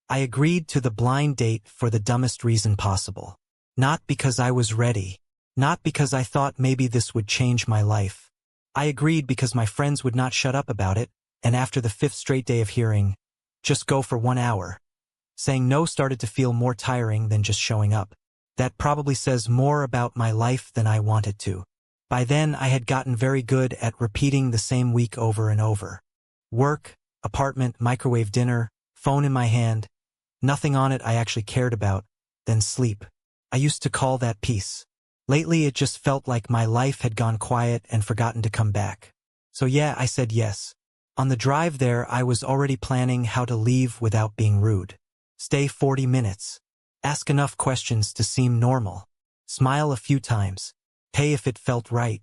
I agreed to the blind date for the dumbest reason possible. Not because I was ready. Not because I thought maybe this would change my life. I agreed because my friends would not shut up about it, and after the 5th straight day of hearing, just go for 1 hour. Saying no started to feel more tiring than just showing up. That probably says more about my life than I wanted to. By then, I had gotten very good at repeating the same week over and over. Work, apartment, microwave dinner, phone in my hand. Nothing on it I actually cared about. Then sleep. I used to call that peace. Lately, it just felt like my life had gone quiet and forgotten to come back. So yeah, I said yes. On the drive there, I was already planning how to leave without being rude. Stay 40 minutes. Ask enough questions to seem normal. Smile a few times. Pay if it felt right.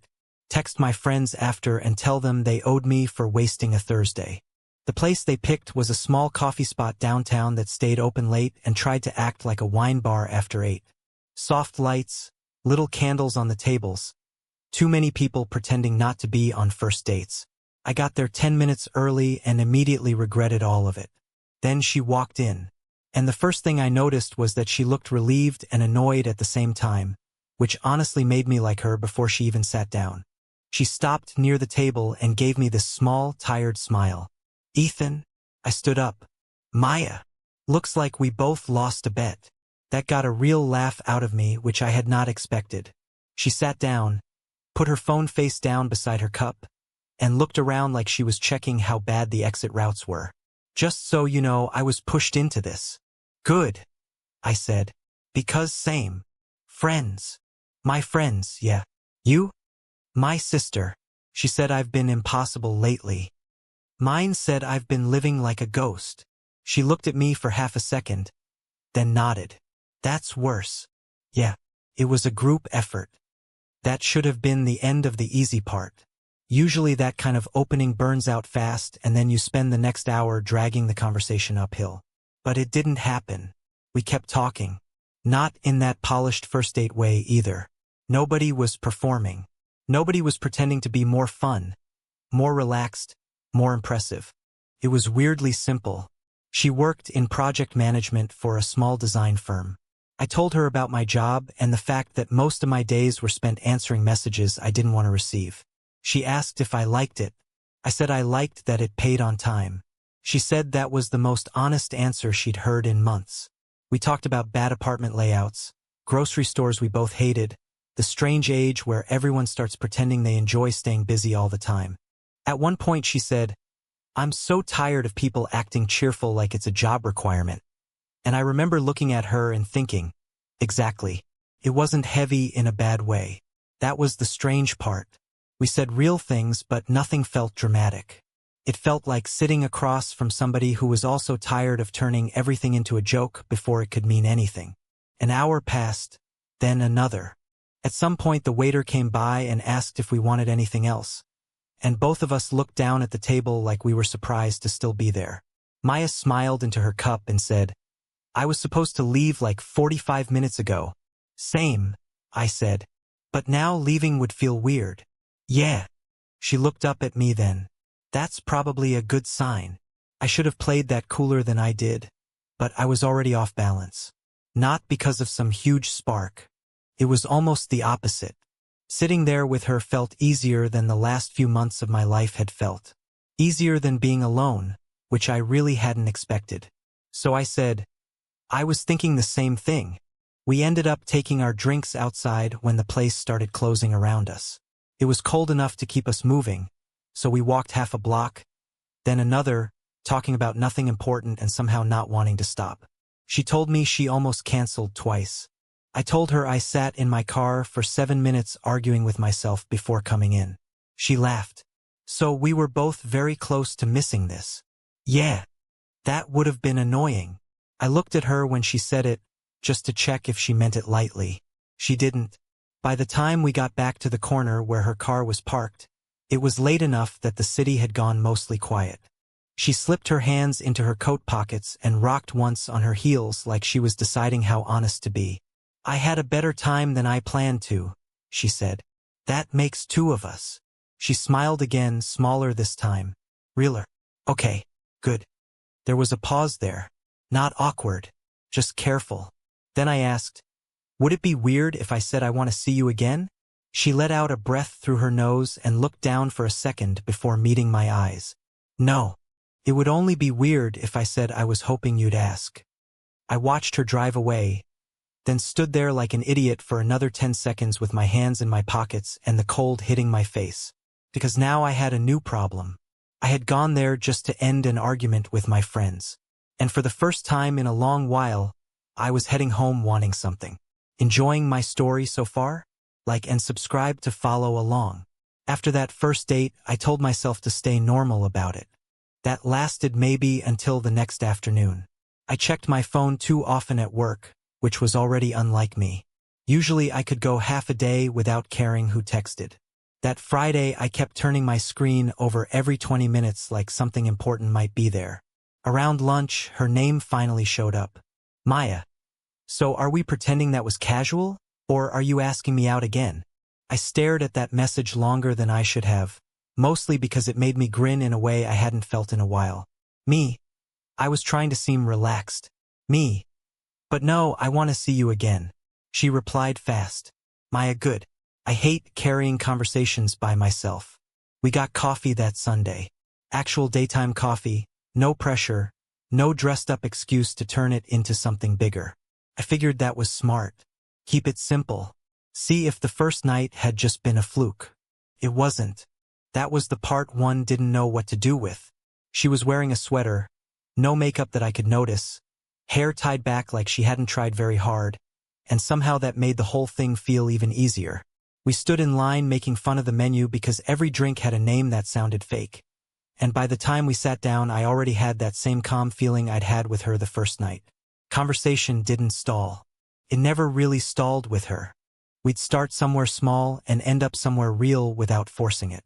Text my friends after and tell them they owed me for wasting a Thursday. The place they picked was a small coffee spot downtown that stayed open late and tried to act like a wine bar after 8. Soft lights, little candles on the tables. Too many people pretending not to be on first dates. I got there 10 minutes early and immediately regretted all of it. Then she walked in. And the first thing I noticed was that she looked relieved and annoyed at the same time, which honestly made me like her before she even sat down. She stopped near the table and gave me this small, tired smile. Ethan? I stood up. Maya. Looks like we both lost a bet. That got a real laugh out of me, which I had not expected. She sat down, put her phone face down beside her cup, and looked around like she was checking how bad the exit routes were. Just so you know, I was pushed into this. Good, I said. Because same. Friends. My friends, yeah. You? My sister. She said I've been impossible lately. Mine said I've been living like a ghost. She looked at me for half a second, then nodded. That's worse. Yeah, it was a group effort. That should have been the end of the easy part. Usually that kind of opening burns out fast and then you spend the next hour dragging the conversation uphill. But it didn't happen. We kept talking. Not in that polished first date way either. Nobody was performing. Nobody was pretending to be more fun, more relaxed, more impressive. It was weirdly simple. She worked in project management for a small design firm. I told her about my job and the fact that most of my days were spent answering messages I didn't want to receive. She asked if I liked it. I said I liked that it paid on time. She said that was the most honest answer she'd heard in months. We talked about bad apartment layouts, grocery stores we both hated, the strange age where everyone starts pretending they enjoy staying busy all the time. At one point she said, I'm so tired of people acting cheerful like it's a job requirement. And I remember looking at her and thinking, exactly. It wasn't heavy in a bad way. That was the strange part. We said real things, but nothing felt dramatic. It felt like sitting across from somebody who was also tired of turning everything into a joke before it could mean anything. An hour passed, then another. At some point the waiter came by and asked if we wanted anything else. And both of us looked down at the table like we were surprised to still be there. Maya smiled into her cup and said, I was supposed to leave like 45 minutes ago. Same, I said. But now leaving would feel weird. Yeah. She looked up at me then. That's probably a good sign. I should have played that cooler than I did. But I was already off balance. Not because of some huge spark. It was almost the opposite. Sitting there with her felt easier than the last few months of my life had felt. Easier than being alone, which I really hadn't expected. So I said, I was thinking the same thing. We ended up taking our drinks outside when the place started closing around us. It was cold enough to keep us moving, so we walked half a block, then another, talking about nothing important and somehow not wanting to stop. She told me she almost canceled twice. I told her I sat in my car for 7 minutes arguing with myself before coming in. She laughed. So we were both very close to missing this. Yeah. That would have been annoying. I looked at her when she said it, just to check if she meant it lightly. She didn't. By the time we got back to the corner where her car was parked, it was late enough that the city had gone mostly quiet. She slipped her hands into her coat pockets and rocked once on her heels like she was deciding how honest to be. I had a better time than I planned to, she said. That makes 2 of us. She smiled again, smaller this time. Realer. Okay, good. There was a pause there. Not awkward, just careful. Then I asked, would it be weird if I said I want to see you again? She let out a breath through her nose and looked down for a second before meeting my eyes. No. It would only be weird if I said I was hoping you'd ask. I watched her drive away, then stood there like an idiot for another 10 seconds with my hands in my pockets and the cold hitting my face. Because now I had a new problem. I had gone there just to end an argument with my friends. And for the first time in a long while, I was heading home wanting something. Enjoying my story so far? Like and subscribe to follow along. After that first date, I told myself to stay normal about it. That lasted maybe until the next afternoon. I checked my phone too often at work, which was already unlike me. Usually I could go half a day without caring who texted. That Friday I kept turning my screen over every 20 minutes like something important might be there. Around lunch, her name finally showed up. Maya. So are we pretending that was casual? Or are you asking me out again? I stared at that message longer than I should have, mostly because it made me grin in a way I hadn't felt in a while. Me. I was trying to seem relaxed. Me. But no, I want to see you again. She replied fast. Maya, good. I hate carrying conversations by myself. We got coffee that Sunday. Actual daytime coffee, no pressure, no dressed-up excuse to turn it into something bigger. I figured that was smart. Keep it simple. See if the first night had just been a fluke. It wasn't. That was the part one didn't know what to do with. She was wearing a sweater, no makeup that I could notice, hair tied back like she hadn't tried very hard, and somehow that made the whole thing feel even easier. We stood in line making fun of the menu because every drink had a name that sounded fake. And by the time we sat down, I already had that same calm feeling I'd had with her the first night. Conversation didn't stall. It never really stalled with her. We'd start somewhere small and end up somewhere real without forcing it.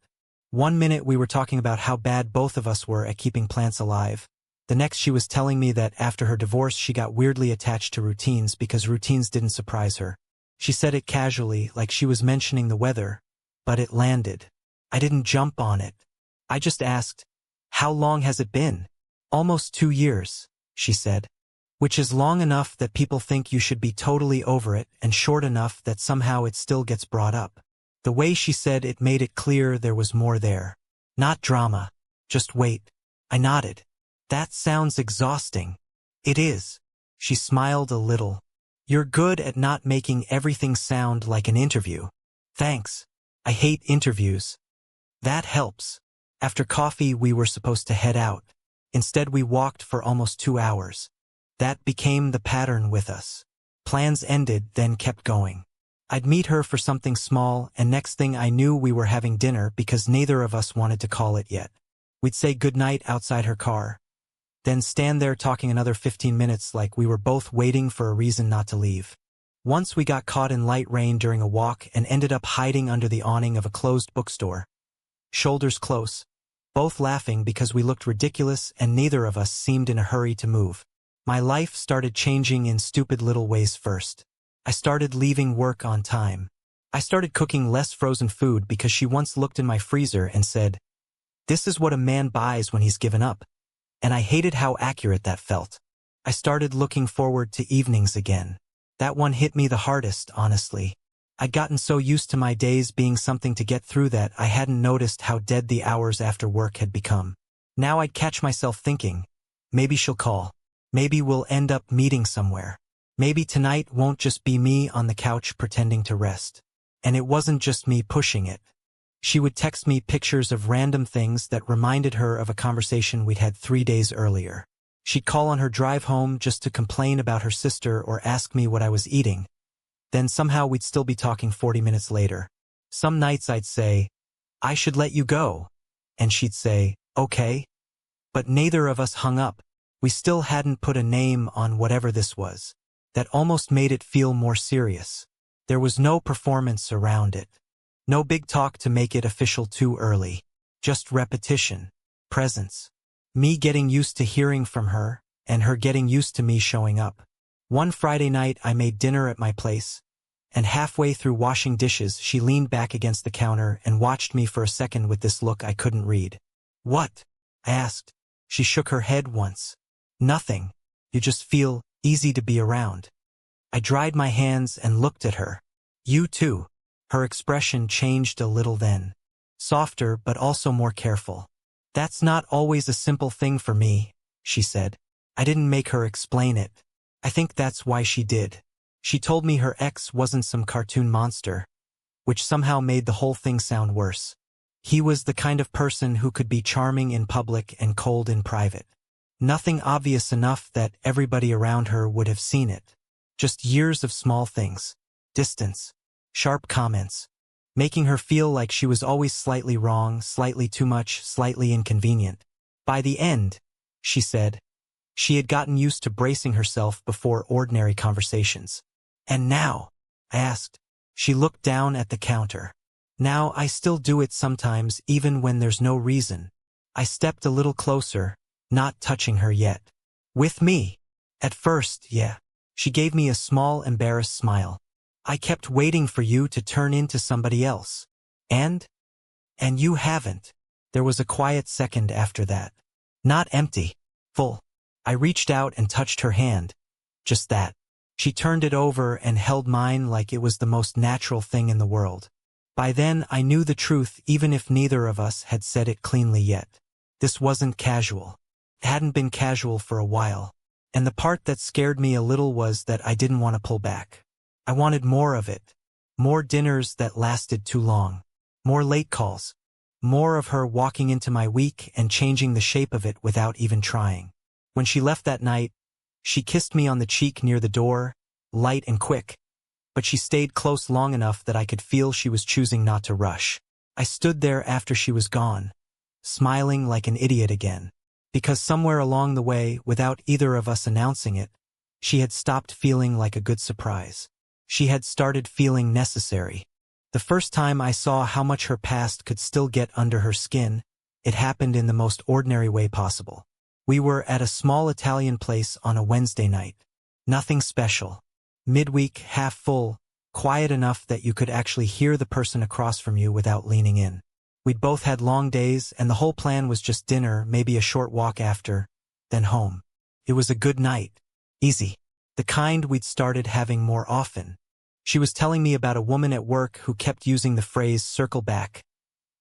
One minute we were talking about how bad both of us were at keeping plants alive. The next she was telling me that after her divorce she got weirdly attached to routines because routines didn't surprise her. She said it casually, like she was mentioning the weather, but it landed. I didn't jump on it. I just asked, how long has it been? Almost 2 years, she said. Which is long enough that people think you should be totally over it and short enough that somehow it still gets brought up. The way she said it made it clear there was more there. Not drama. Just wait. I nodded. That sounds exhausting. It is. She smiled a little. You're good at not making everything sound like an interview. Thanks. I hate interviews. That helps. After coffee, we were supposed to head out. Instead, we walked for almost 2 hours. That became the pattern with us. Plans ended, then kept going. I'd meet her for something small, and next thing I knew we were having dinner because neither of us wanted to call it yet. We'd say goodnight outside her car, then stand there talking another 15 minutes like we were both waiting for a reason not to leave. Once we got caught in light rain during a walk and ended up hiding under the awning of a closed bookstore. Shoulders close, both laughing because we looked ridiculous and neither of us seemed in a hurry to move. My life started changing in stupid little ways first. I started leaving work on time. I started cooking less frozen food because she once looked in my freezer and said, "This is what a man buys when he's given up." And I hated how accurate that felt. I started looking forward to evenings again. That one hit me the hardest, honestly. I'd gotten so used to my days being something to get through that I hadn't noticed how dead the hours after work had become. Now I'd catch myself thinking, maybe she'll call. Maybe we'll end up meeting somewhere. Maybe tonight won't just be me on the couch pretending to rest. And it wasn't just me pushing it. She would text me pictures of random things that reminded her of a conversation we'd had 3 days earlier. She'd call on her drive home just to complain about her sister or ask me what I was eating. Then somehow we'd still be talking 40 minutes later. Some nights I'd say, "I should let you go." And she'd say, "Okay." But neither of us hung up. We still hadn't put a name on whatever this was. That almost made it feel more serious. There was no performance around it. No big talk to make it official too early. Just repetition. Presence. Me getting used to hearing from her, and her getting used to me showing up. One Friday night I made dinner at my place, and halfway through washing dishes she leaned back against the counter and watched me for a second with this look I couldn't read. "What?" I asked. She shook her head once. "Nothing. You just feel easy to be around. I dried my hands and looked at her. You too. Her expression changed a little then. Softer but also more careful. That's not always a simple thing for me, she said. I didn't make her explain it. I think that's why she did. She told me her ex wasn't some cartoon monster, which somehow made the whole thing sound worse. He was the kind of person who could be charming in public and cold in private. Nothing obvious enough that everybody around her would have seen it. Just years of small things. Distance. Sharp comments. Making her feel like she was always slightly wrong, slightly too much, slightly inconvenient. By the end, she said, she had gotten used to bracing herself before ordinary conversations. And now? I asked. She looked down at the counter. Now I still do it sometimes, even when there's no reason. I stepped a little closer, not touching her yet. With me? At first, yeah. She gave me a small, embarrassed smile. I kept waiting for you to turn into somebody else. And you haven't. There was a quiet second after that. Not empty. Full. I reached out and touched her hand. Just that. She turned it over and held mine like it was the most natural thing in the world. By then I knew the truth, even if neither of us had said it cleanly yet. This wasn't casual. It hadn't been casual for a while. And the part that scared me a little was that I didn't want to pull back. I wanted more of it. More dinners that lasted too long. More late calls. More of her walking into my week and changing the shape of it without even trying. When she left that night, she kissed me on the cheek near the door, light and quick, but she stayed close long enough that I could feel she was choosing not to rush. I stood there after she was gone, smiling like an idiot again, because somewhere along the way, without either of us announcing it, she had stopped feeling like a good surprise. She had started feeling necessary. The first time I saw how much her past could still get under her skin, it happened in the most ordinary way possible. We were at a small Italian place on a Wednesday night. Nothing special. Midweek, half full, quiet enough that you could actually hear the person across from you without leaning in. We'd both had long days, and the whole plan was just dinner, maybe a short walk after, then home. It was a good night. Easy. The kind we'd started having more often. She was telling me about a woman at work who kept using the phrase circle back,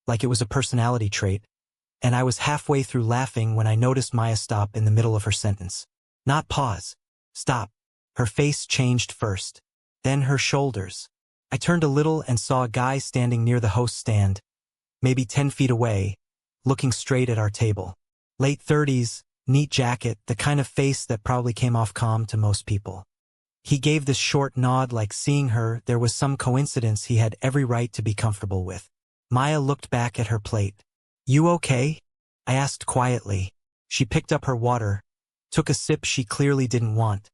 like it was a personality trait, and I was halfway through laughing when I noticed Maya stop in the middle of her sentence. Not pause. Stop. Her face changed first, then her shoulders. I turned a little and saw a guy standing near the host stand, maybe 10 feet away, looking straight at our table. Late 30s, neat jacket, the kind of face that probably came off calm to most people. He gave this short nod like seeing her there was some coincidence he had every right to be comfortable with. Maya looked back at her plate. You okay? I asked quietly. She picked up her water, took a sip she clearly didn't want,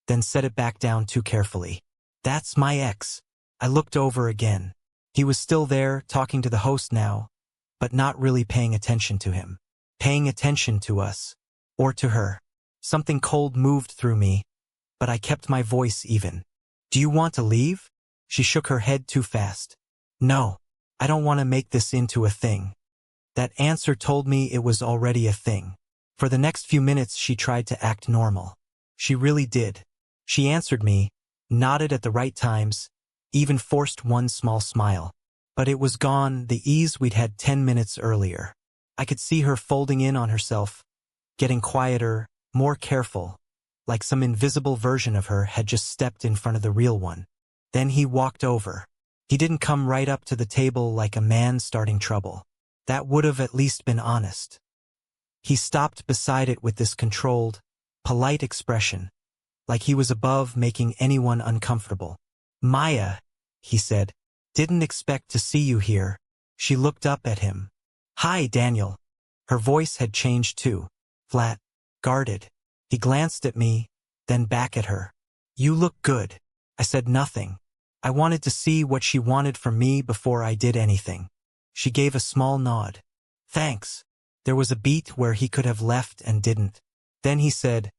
then set it back down too carefully. That's my ex. I looked over again. He was still there, talking to the host now, but not really paying attention to him. Paying attention to us. Or to her. Something cold moved through me, but I kept my voice even. Do you want to leave? She shook her head too fast. No, I don't want to make this into a thing. That answer told me it was already a thing. For the next few minutes she tried to act normal. She really did. She answered me, nodded at the right times, even forced one small smile. But it was gone, the ease we'd had 10 minutes earlier. I could see her folding in on herself, getting quieter, more careful, like some invisible version of her had just stepped in front of the real one. Then he walked over. He didn't come right up to the table like a man starting trouble. That would have at least been honest. He stopped beside it with this controlled, polite expression, like he was above making anyone uncomfortable. Maya, he said, didn't expect to see you here. She looked up at him. Hi, Daniel. Her voice had changed too, flat, guarded. He glanced at me, then back at her. You look good. I said nothing. I wanted to see what she wanted from me before I did anything. She gave a small nod. Thanks. There was a beat where he could have left and didn't. Then he said,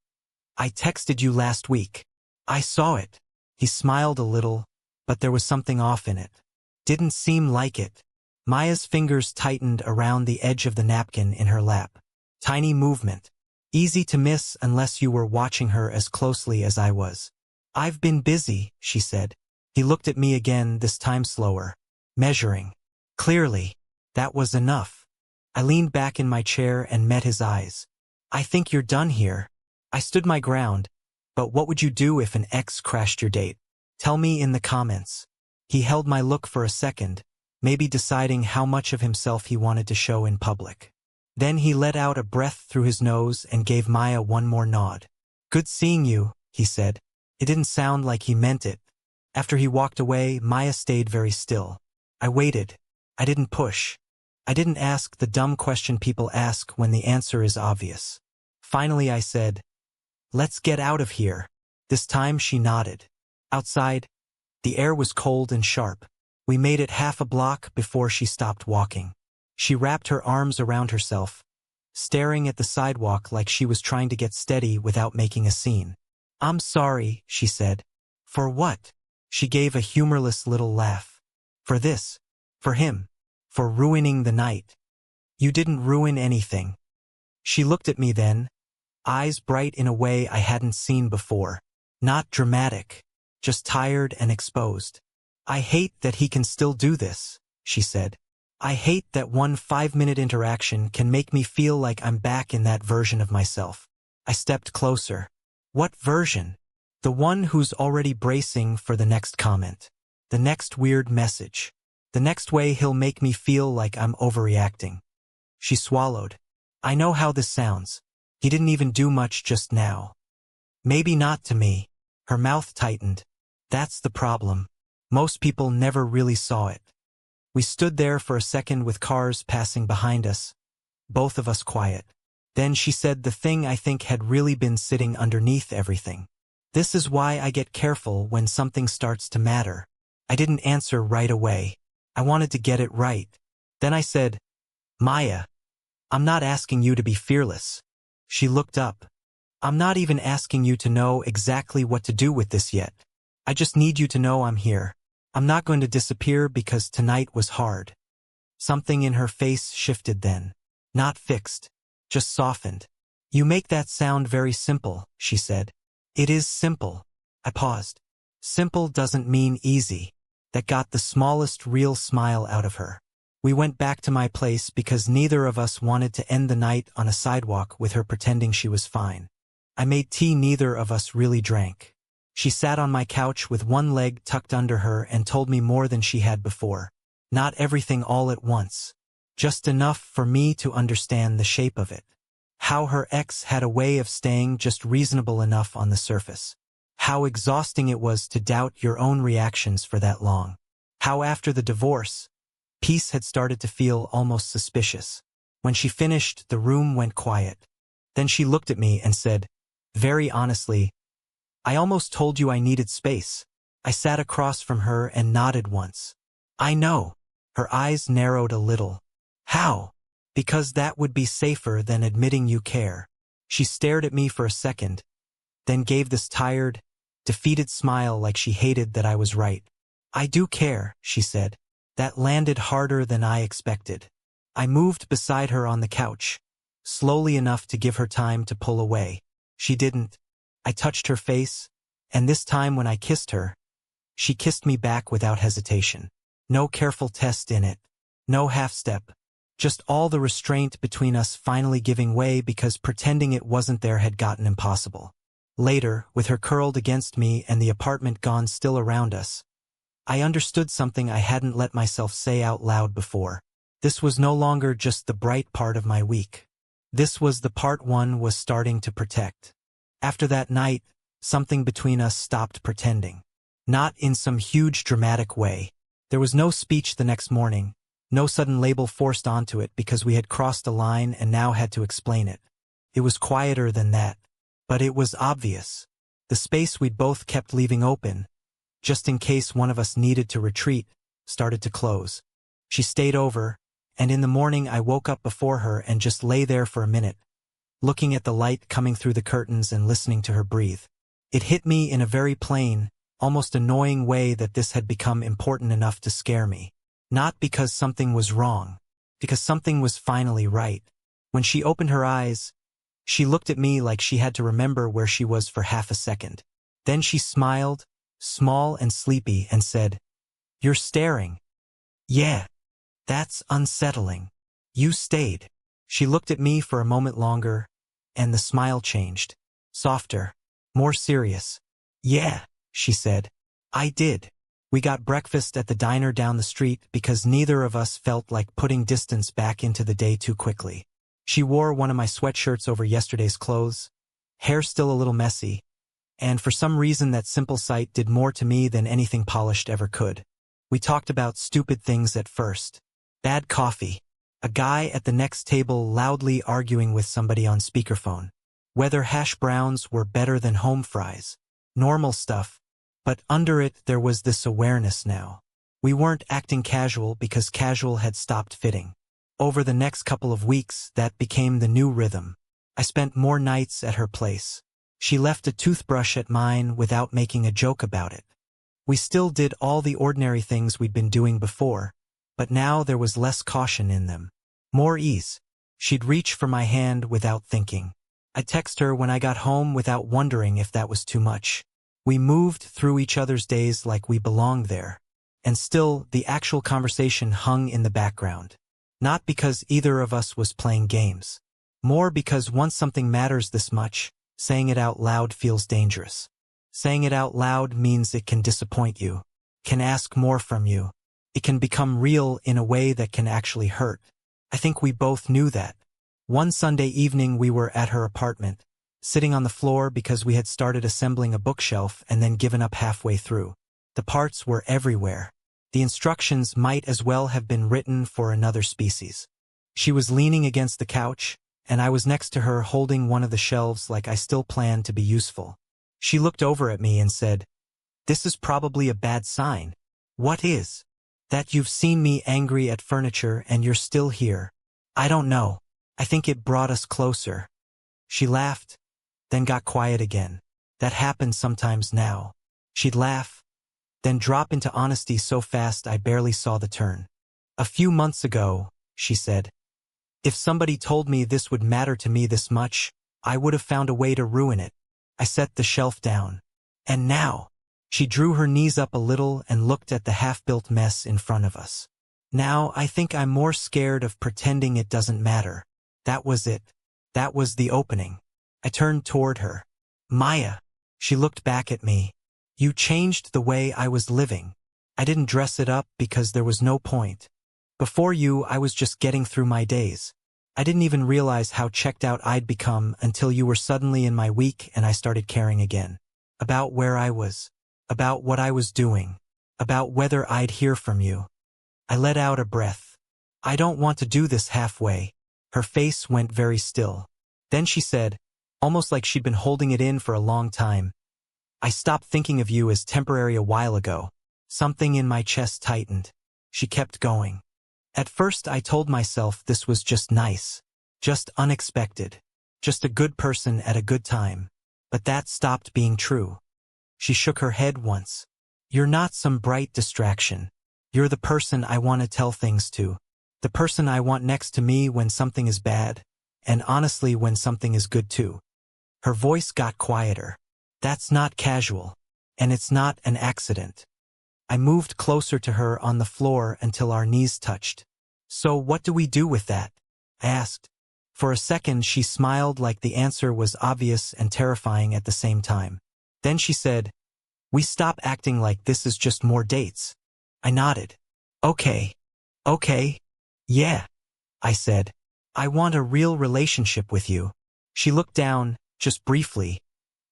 I texted you last week. I saw it. He smiled a little, but there was something off in it. Didn't seem like it. Maya's fingers tightened around the edge of the napkin in her lap. Tiny movement. Easy to miss unless you were watching her as closely as I was. I've been busy, she said. He looked at me again, this time slower, measuring. Clearly, that was enough. I leaned back in my chair and met his eyes. I think you're done here. I stood my ground. But what would you do if an ex crashed your date? Tell me in the comments. He held my look for a second, maybe deciding how much of himself he wanted to show in public. Then he let out a breath through his nose and gave Maya one more nod. Good seeing you, he said. It didn't sound like he meant it. After he walked away, Maya stayed very still. I waited. I didn't push. I didn't ask the dumb question people ask when the answer is obvious. Finally I said, let's get out of here. This time she nodded. Outside, the air was cold and sharp. We made it half a block before she stopped walking. She wrapped her arms around herself, staring at the sidewalk like she was trying to get steady without making a scene. I'm sorry, she said. For what? She gave a humorless little laugh. For this. For him. For ruining the night. You didn't ruin anything. She looked at me then, eyes bright in a way I hadn't seen before. Not dramatic, just tired and exposed. I hate that he can still do this, she said. I hate that one 5-minute interaction can make me feel like I'm back in that version of myself. I stepped closer. What version? The one who's already bracing for the next comment. The next weird message. The next way he'll make me feel like I'm overreacting. She swallowed. I know how this sounds. He didn't even do much just now. Maybe not to me. Her mouth tightened. That's the problem. Most people never really saw it. We stood there for a second with cars passing behind us, both of us quiet. Then she said the thing I think had really been sitting underneath everything. This is why I get careful when something starts to matter. I didn't answer right away. I wanted to get it right. Then I said, Maya, I'm not asking you to be fearless. She looked up. I'm not even asking you to know exactly what to do with this yet. I just need you to know I'm here. I'm not going to disappear because tonight was hard. Something in her face shifted then. Not fixed, just softened. You make that sound very simple, she said. It is simple. I paused. Simple doesn't mean easy. That got the smallest real smile out of her. We went back to my place because neither of us wanted to end the night on a sidewalk with her pretending she was fine. I made tea neither of us really drank. She sat on my couch with one leg tucked under her and told me more than she had before. Not everything all at once. Just enough for me to understand the shape of it. How her ex had a way of staying just reasonable enough on the surface. How exhausting it was to doubt your own reactions for that long. How after the divorce, peace had started to feel almost suspicious. When she finished, the room went quiet. Then she looked at me and said, very honestly, I almost told you I needed space. I sat across from her and nodded once. I know. Her eyes narrowed a little. How? Because that would be safer than admitting you care. She stared at me for a second, then gave this tired, defeated smile like she hated that I was right. I do care, she said. That landed harder than I expected. I moved beside her on the couch, slowly enough to give her time to pull away. She didn't. I touched her face, and this time when I kissed her, she kissed me back without hesitation. No careful test in it. No half-step. Just all the restraint between us finally giving way because pretending it wasn't there had gotten impossible. Later, with her curled against me and the apartment gone still around us, I understood something I hadn't let myself say out loud before. This was no longer just the bright part of my week. This was the part one was starting to protect. After that night, something between us stopped pretending. Not in some huge dramatic way. There was no speech the next morning, no sudden label forced onto it because we had crossed a line and now had to explain it. It was quieter than that. But it was obvious. The space we'd both kept leaving open, just in case one of us needed to retreat, started to close. She stayed over, and in the morning I woke up before her and just lay there for a minute, looking at the light coming through the curtains and listening to her breathe. It hit me in a very plain, almost annoying way that this had become important enough to scare me. Not because something was wrong, because something was finally right. When she opened her eyes, She looked at me like she had to remember where she was for half a second. Then she smiled, small and sleepy, and said, "You're staring." "Yeah, that's unsettling." "You stayed." She looked at me for a moment longer, and the smile changed. Softer, more serious. "Yeah," she said. "I did." We got breakfast at the diner down the street because neither of us felt like putting distance back into the day too quickly. She wore one of my sweatshirts over yesterday's clothes, hair still a little messy, and for some reason that simple sight did more to me than anything polished ever could. We talked about stupid things at first. Bad coffee. A guy at the next table loudly arguing with somebody on speakerphone. Whether hash browns were better than home fries. Normal stuff. But under it there was this awareness now. We weren't acting casual because casual had stopped fitting. Over the next couple of weeks, that became the new rhythm. I spent more nights at her place. She left a toothbrush at mine without making a joke about it. We still did all the ordinary things we'd been doing before, but now there was less caution in them. More ease. She'd reach for my hand without thinking. I'd text her when I got home without wondering if that was too much. We moved through each other's days like we belonged there. And still, the actual conversation hung in the background. Not because either of us was playing games. More because once something matters this much, saying it out loud feels dangerous. Saying it out loud means it can disappoint you, can ask more from you. It can become real in a way that can actually hurt. I think we both knew that. One Sunday evening we were at her apartment, sitting on the floor because we had started assembling a bookshelf and then given up halfway through. The parts were everywhere. The instructions might as well have been written for another species. She was leaning against the couch, and I was next to her holding one of the shelves like I still planned to be useful. She looked over at me and said, "This is probably a bad sign." "What is?" "That you've seen me angry at furniture and you're still here." "I don't know. I think it brought us closer." She laughed, then got quiet again. That happened sometimes now. She'd laugh, then drop into honesty so fast I barely saw the turn. "A few months ago," she said, "if somebody told me this would matter to me this much, I would have found a way to ruin it." I set the shelf down. "And now," she drew her knees up a little and looked at the half-built mess in front of us. "Now I think I'm more scared of pretending it doesn't matter." That was it. That was the opening. I turned toward her. "Maya." She looked back at me. "You changed the way I was living. I didn't dress it up because there was no point. Before you, I was just getting through my days. I didn't even realize how checked out I'd become until you were suddenly in my week and I started caring again. About where I was. About what I was doing. About whether I'd hear from you." I let out a breath. "I don't want to do this halfway." Her face went very still. Then she said, almost like she'd been holding it in for a long time, "I stopped thinking of you as temporary a while ago." Something in my chest tightened. She kept going. "At first I told myself this was just nice. Just unexpected. Just a good person at a good time. But that stopped being true." She shook her head once. "You're not some bright distraction. You're the person I want to tell things to. The person I want next to me when something is bad, and honestly when something is good too." Her voice got quieter. "That's not casual. And it's not an accident." I moved closer to her on the floor until our knees touched. "So what do we do with that?" I asked. For a second she smiled like the answer was obvious and terrifying at the same time. Then she said, "We stop acting like this is just more dates." I nodded. Okay. Yeah," I said. "I want a real relationship with you." She looked down, just briefly,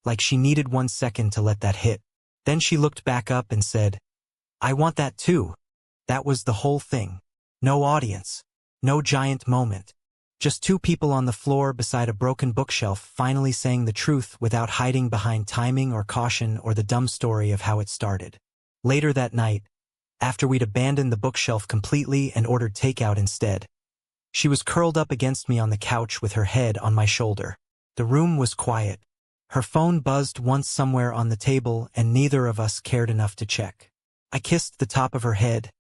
like she needed 1 second to let that hit. Then she looked back up and said, "I want that too." That was the whole thing. No audience. No giant moment. Just two people on the floor beside a broken bookshelf finally saying the truth without hiding behind timing or caution or the dumb story of how it started. Later that night, after we'd abandoned the bookshelf completely and ordered takeout instead, she was curled up against me on the couch with her head on my shoulder. The room was quiet. Her phone buzzed once somewhere on the table and neither of us cared enough to check. I kissed the top of her head,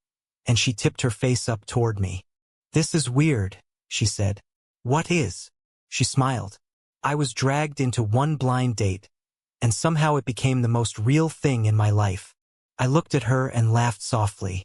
and she tipped her face up toward me. "This is weird," she said. "What is?" She smiled. I was dragged into one blind date, and somehow it became the most real thing in my life. I looked at her and laughed softly.